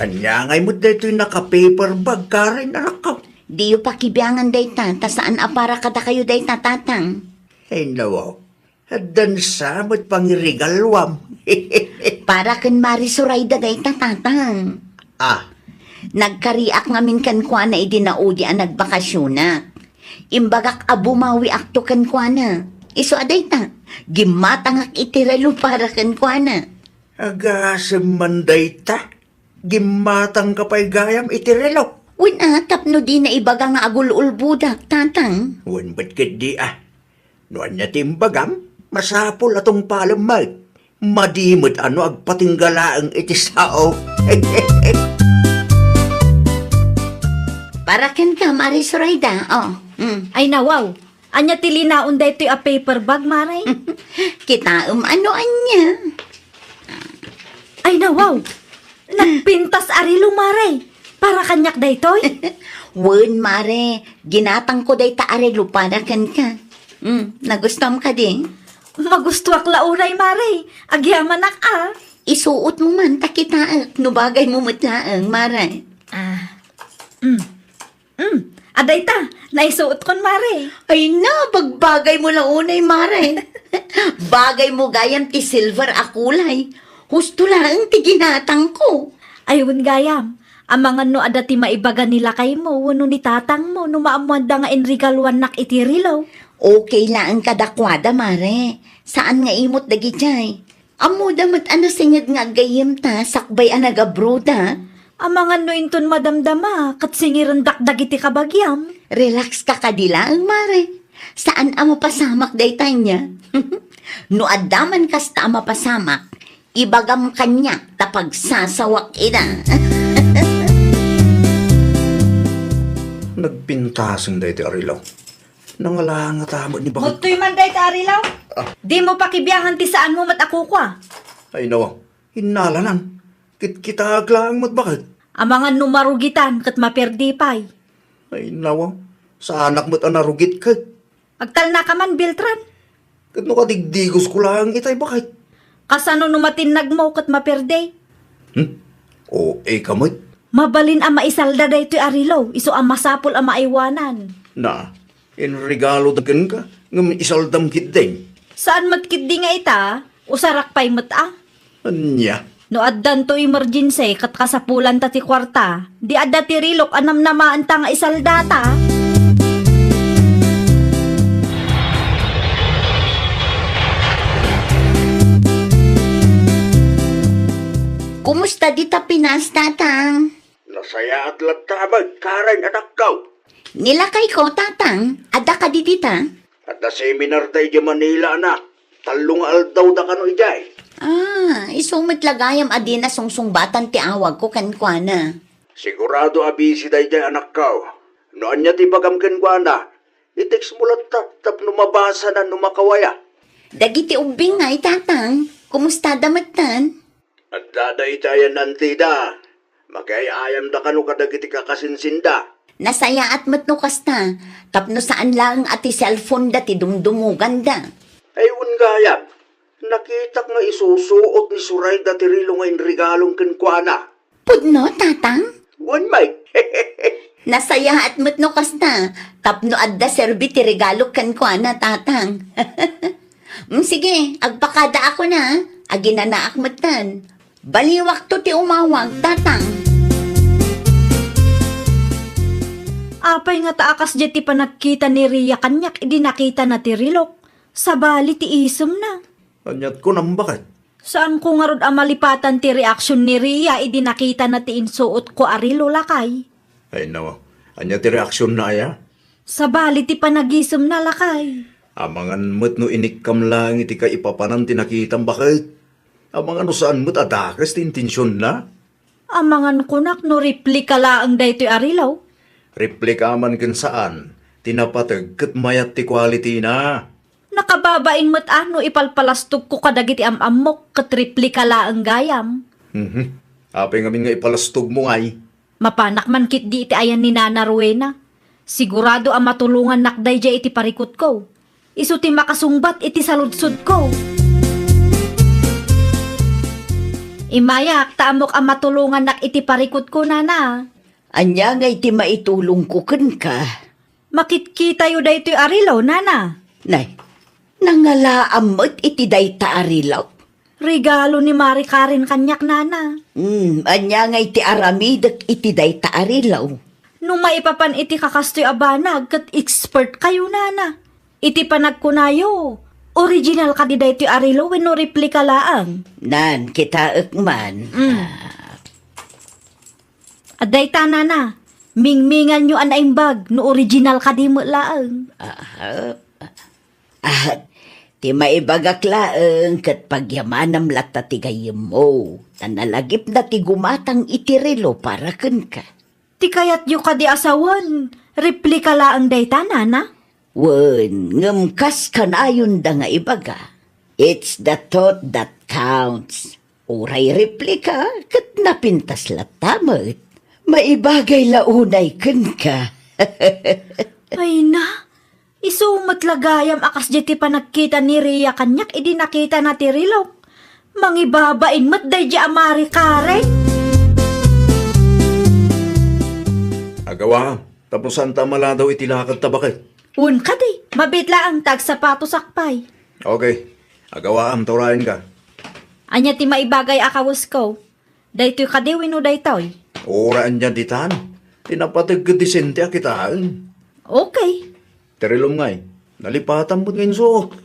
Anya ngay mo dito yung naka-paper bag, Karen, anak ko. Di yu pakibiyangan dayta, ta saan apara kada kayo dayta tatang. Ay nawaw. Hadan samot pangirigalwam. Para kan Marisurayda dayta tatang. Nagkariak ngamin kan kwa na idinaudi ang nagbakasyonak. Imbagak abumawi akto kan kwa na. Iso adayta, gimatangak itiralo para kan kwa na. Agasem manday ta. Gimatang kapay gayam itirelo. Wen atap no di na ibaga nga agulul budak, tatang. Wan ba't di Noan niya timbagam, masapol atong palamay. Madimot ano agpatinggalaang itisao. Para ken ka, Marisurayda, Ay nawaw, Anya tilinaon daytoy a paper bag, Maray. Kita ano anya? Ay nawaw, nagpintas arilo, Maray. Para kanyak daytoy. Wen, mare, ginatang ko day taare para kan ka. Nagustuhan ka din? Magustuak launay, Maray. Agyaman Isuot mo man, takitaak, no bagay mo matlaang, mare. Aday ta, naisuot kon, Maray. Ay na, bagbagay mo launay, mare. Bagay mo gayam ti silver akulay. Husto lang ti ginatang ko. Ayun gayam, amangan no adati maibaga nila kay mo, wano ni tatang mo, no maamuanda nga inrigaluan nak itirilaw. Okay lang kadakwada, mare. Saan nga imot dagi jay? Amo damat ana singid nga gayem ta, sakbay anagabruda. Amangan no inton madamdama, kat singiran dakdag iti kabagyam. Relax ka kadilaang, mare. Saan amo pasamak day tanya? No adaman kasta ama pasamak, ibagam kanya tapag sasawak ina. Nagpintasang dahi ti Arilaw. Nangala nga tamo ni bakit. Mutoy man day tarilaw. Di mo pakibiyahan ti saan mo mat ako kwa. Ay nawa, hinalanan. Kita aglaang mat bakit. Amangan no marugitan kat maperdi pay. Ay nawa, sa anak mo't anarugit ka. Agtal na ka man, Beltran. Kat no kadigdigos ko lang itay bakit. Kasano no matinag mo kat maperdi. O kamoy. Mabalin ang maisalda daytoy arilaw, iso ang masapol ang maiwanan. Na, in regalo dagan ka, ngam isaldam kit din. Saan matkid di nga ita, usarak pay mata. Anya, No addan to emergency kat kasapulan ta ti kwarta, di adda ti rilok anam namaan ta nga isalda ta. Kumusta di ta Pinas, tatang? nasaya at latabag, karan anak kau. Nilakay ko, tatang. Ada ka di dita? At na seminar tayo di Manila na, talong aldaw da kano ijay. Isumit lagayam adina sungsungbatan ti awag ko kankwana. Sigurado abisi tayo di anak kau. Noon niya ti bagam kenkwana, iteks mo latat tap numabasa na numakawaya. Dagiti ubing ngay, tatang. Kumusta damatan? At daday tayo nanti da. Makayayam da kano kadagiti kakasinsinda. Nasaya at matno kasta. Tapno saan lang ati cellphone dati dumdumugan da. Ayun gayam, nakitak nga isusuot ni Suray dati rilo ngayon regalong kenkwana. Pudno, tatang? Wan may. Nasaya at matno kasta. Tapno adda serbi ti regalo kankwana, tatang. Sige, agpakada ako na. Aginanaak matan. Baliwak to ti umawag, tatang. Apay nga taakas jeti pa nagkita ni Ria kanyak, idi nakita na ti rilok. Sabali ti isem na. Anyat ko nang bakit? Saan ko nga rod amalipatan ti reaksyon ni Ria, idi nakita na ti insuot ko arilo lakay. Ay nawa, anya ti reaksyon na aya? Sabali ti panagisem na lakay. Amangan mo't no inikam lang iti ka ipapanan tinakitang bakit? Amangan no saan mo't adakas ti intensyon na? Amangan kunak no replika laang daytoy arilaw. Replika man ken saan, tinapatag kat mayat ti quality na. Nakababain mo't no ipalpalastog ko kadagiti amok kat replika laang gayam. Apay ngamin nga ipalastog mo ngay. Mapanak man kit di iti ayan ni Nana Rowena. Sigurado ang matulungan nakday jay iti parikot ko. Isu ti makasungbat iti saludsud ko. Imayak, taamok ang matulungan nak iti parikot ko, Nana. Anya ngay ti maitulong ko ken ka. Makitkita yu daytoy arilaw, Nana. Nay, nangalaamot iti dayta arilaw. Regalo ni Mari Karen kanyak, Nana. Anya ngay ti aramidek iti dayta arilaw. Nung maipapan iti kakastoy abanag, kat expert kayo, Nana. Iti panagkunayo. Original ka di daytoy arilaw, wenno replika laang. Nan, kita ekman. Aday ta, Nana. Mingmingan nyo an aimbag, no original ka di mo laang. Ti maibagak laeng kat pagyamanam lata ti gayem mo. Tanalagip na ti gumatang itirelo para ken ka. Ti kayat yu ka di asawan, replika laang dayta, Nana. Wen, ngemkas kanayon da nga ibaga. It's the thought that counts. Uray replika, kat napintas latamot. Maibagay launay ken ka. Ay na, isumat lagayam akas jeti pa nagkita ni Rhea kanyak, idi nakita na ti Rilok. Mangibabain mat day di amari kare. Agawa, tapos santa mala daw itilakad tabakit. Un ka di, mabitla ang tag sapato sakpay. Okay, agawa am tawrain ka. Anya ti maibagay akawus ko. Daytoy kadiwin o daytoy. Oraan niya ditan. Tinapatig disente akitaan. Okay. Terilom ngay, nalipatan mo ngayon suot.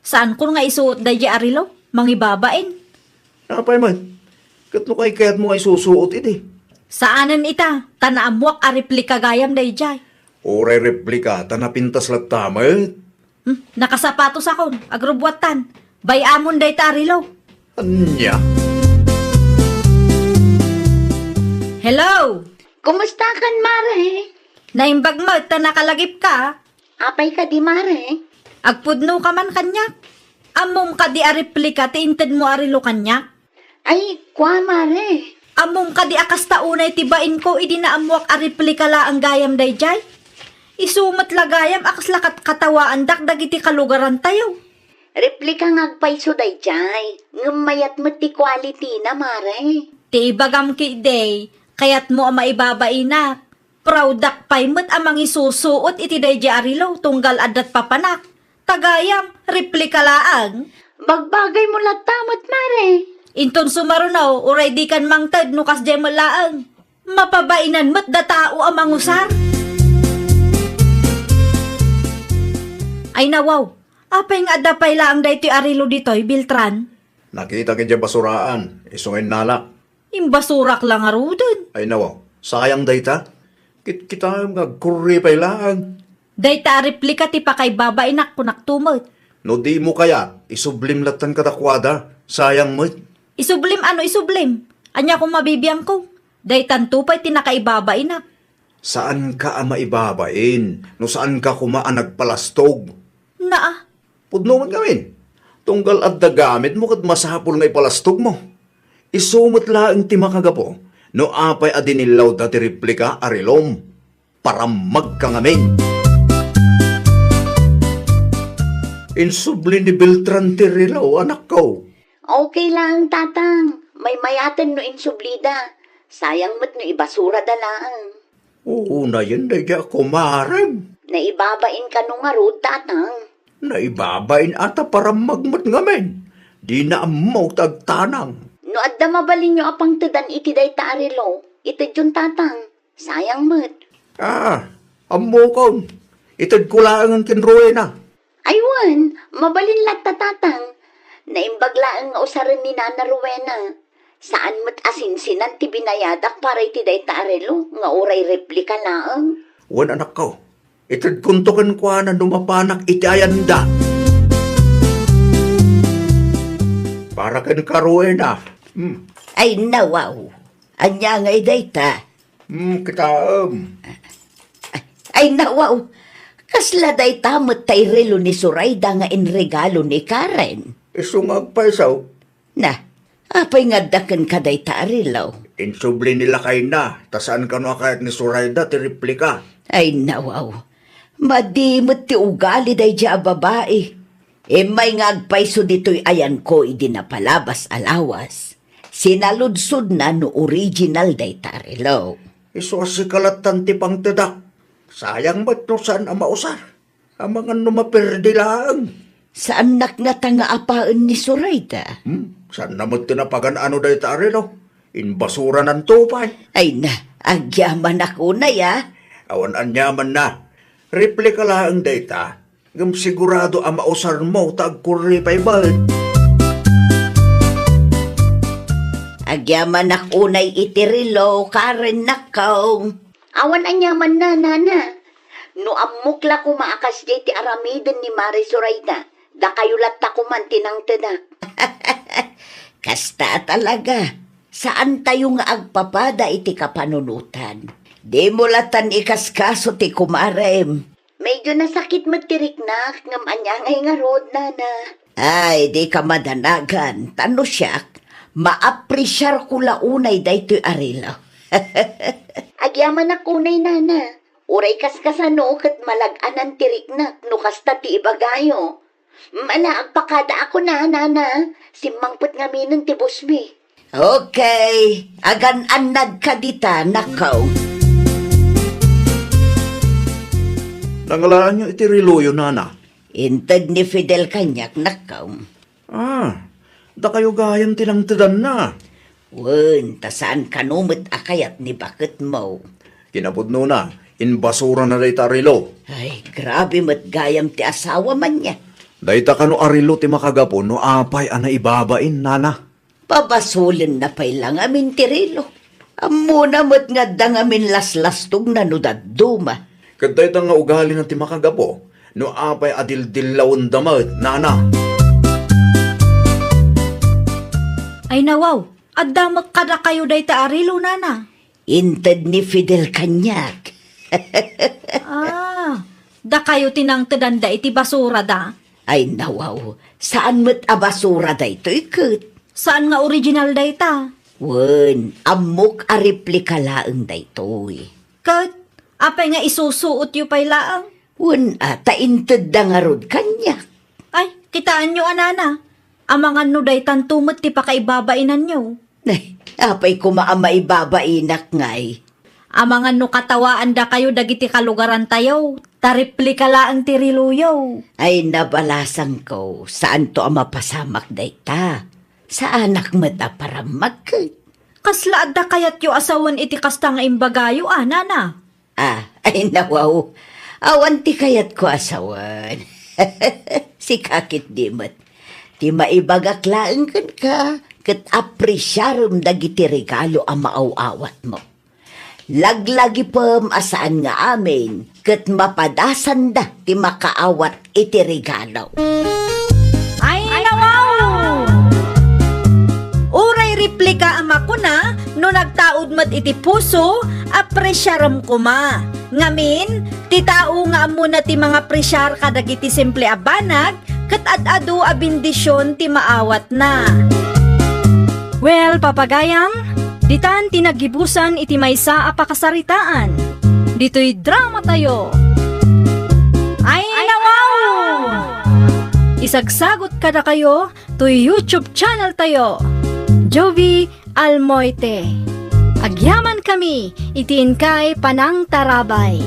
Saan ko nga isuot day di arilo? Mangibabain. Napay man, katlo kay kaya't mo ay susuot iti. Saanan ita? Tanaamuak a replika gayam day jay. Oray replika, tanapintas lagtamay. Nakasapatos akon, agrubwatan. Bayamon day ta arilo. Anya? Hello! Kumusta kan, Mare? Naimbag mo, ta nakalagip ka. Apay ka di, Mare? Agpudno ka man kanyak. Amom ka di a replika, tiinted mo arilo kanyak. Ay, kwa, Mare? Amom ka di akas taunay tibain ko, idi na amuak a replika la ang gayam day jay. Isumat lagayam akas lakat katawaan dagiti kalugaran tayo. Replika ngagpay suday jay. Ngamayat mo ti quality na, Mare. Ti ibagam ki day, kayat mo ang maibabainak. Proudak pay mo't amang isusuot iti day di arilo, tunggal adat papanak. Tagayam, replika laang. Bagbagay mo latamot, Mare. Inton sumarunaw, uray di kan mangtad nukas di laang. Mapabainan mo't datao amang usar. Ay nawaw, apay nga adapay laang day ti arilo ditoy, Biltran. Nakita kaya basuraan, isungin nalak. Imbasurak lang arudon. Ay nawaw, sayang dayta. Kita nga kuripay lang. Day ta replika ti pa kay babainak kunak tumot. No di mo kaya, isublim latan katakwada. Sayang mo. Isublim ano isublim? Anya kung mabibiyang ko. Day tantupay tinakaibabainak. Saan ka ang maibabain? No saan ka kumaan nagpalastog? Naa, Pudno man gawin. Tunggal at dagamit mo kat masapol nga ipalastog mo. Isumot laang ti makagapo. No apay adinilaw dati replika arilom. Para magkangamin. Insubli ni Beltran Tirilaw, anak ko. Okay lang, tatang. May mayatan no insublida. Sayang mo't no ibasura dalaan. Oo na yan, daya kumarem. Naibabain ka nung arod, tatang. Naibabain ata para magmat ngamin. Di na amaw tagtanang. No adda mabalin nyo apang tedan iti day taarilo. Iti yun, tatang. Sayang mo't. Amo ko. Itad ko lang ang kinroe na. Aywan, mabalin lang tatang. Naimbaglaan nga usaran ni Nana Rowena. Saan mo't asinsinan ti binayadak para iti day taarilo nga uray replika laang. Wan anak ko. Itad kuntukan ko na dumapanak iti ayanda. Para kan karoe na. Ay nawaw. Anya nga idayta. Kita. Ay nawaw. Kasla day tamot tay relo ni Surayda nga inregalo ni Karen. Isungag pa isaw. Na, apay nga daken ka day taarilaw. Insubli nila kay na. Tasaan ka no kahit ni Surayda ti replika. Ay nawaw. Madimot ti ugali day dya babae. E may ngagpaiso dito'y ayan ko idi na palabas alawas. Sinaludsod na no original day taarilaw. Iso si kalatan ti pang tedak. Sayang ba't no saan ang mausar? Ang mga numapirdi lang. Saan nakngata nga apaan ni Surayda? Saan naman tinapagan ano dahi tari, no? Inbasura ng tupay. Ay na, agyaman ako na ya. Awan anyaman na. Replika lang data. Ngam sigurado ang mausar mo tagkuripay ba? Agyaman akunay itirilo, Karen nakaw. Awan anyaman na, nana. No amukla ko maakas di ti aramiden ni Mari Surayda. Da kayo latta ko man tinang tedak. Kasta talaga. Saan tayo nga agpapada iti kapanunutan? Di mo latan ikaskaso ti kumarem. Medyo nasakit magtirik na, ngam anya ngay nga road na. Ay, di ka madanagan. Tano siya, maapresyar ko launay daytoy arilo. Agyaman ako nay nana. Uray kaskasano kat malaganan tirik na, nukasta ti ibagayo. Malaag pakada ako na, nana. Simangpot nga minun ti busmi. Okay, agan anad ka dita, nakaw. Nangalaan nyo iti riluyo, nana. Intad ni Fidel kanyak, nakaw. Da kayo gayam tinang tidan na. Wen, tasaan kanumit akayat ni bakit mo. Kinapudno na, inbasura na day tarilo. Ay, grabe mat gayam ti asawa man niya. Dayta kano arilo ti makagapo no apay ana ibabain, nana. Pabasulin na pay lang amin tirilo. Amuna mo't nga dang amin laslastog na nudaduma. Kaday nga ugali na ti makagapo no apay adildilawon damat, nana. Ay nawaw, addamak kada kayo day ta arilo, nana. Intad ni Fidel kanyak. Da kayo tinangtadan da iti basura da. Ay nawaw, saan mo't abasura da ito ikot? Saan nga original day ta? Wen, amok a replika laeng da ito eh. Kat, apay nga isusuot yu pay laang. Wen, taintad da nga rod kanyak. Ay, kitaan nyo anana. Amangan no day tantumot ti pakaibabainan nyo. Ay, apay kumaama ibabainak ngay. Amangan no katawaan da kayo dagiti kalugaran tayo. Tariplika laang tiriluyo. Ay nabalasang ko, saan to ang mapasamak dayta? Sa anak mo ta para magkit. Kasla adda kayat yu asawan iti kasta nga imbagayo, nana. Ay nawaw, awan ti kayat ko asawan. Si kakit dimot, ti maibagaklaan kan ka, kat aprisyarum dagiti regalo ang maaw-awat mo. Laglagi pam asaan nga amin, kat mapadasan da ti makaawat iti regalo. Ay, nawaw! Uray replika ama ko na, no nagtaod mat iti puso, apresyaram ko ma. Ngamin, ti tao nga muna ti mga presyar kadagiti simple abanag, kat ad-adu a bendisyon ti maawat na. Well, papagayam, ditan tinagibusan iti maysa a pakasaritaan. Dito'y drama tayo. Ay, nawaw! Isagsagot kada kayo to YouTube channel tayo. Jovi Almoite. Agyaman kami, itiin kay Panang Tarabay.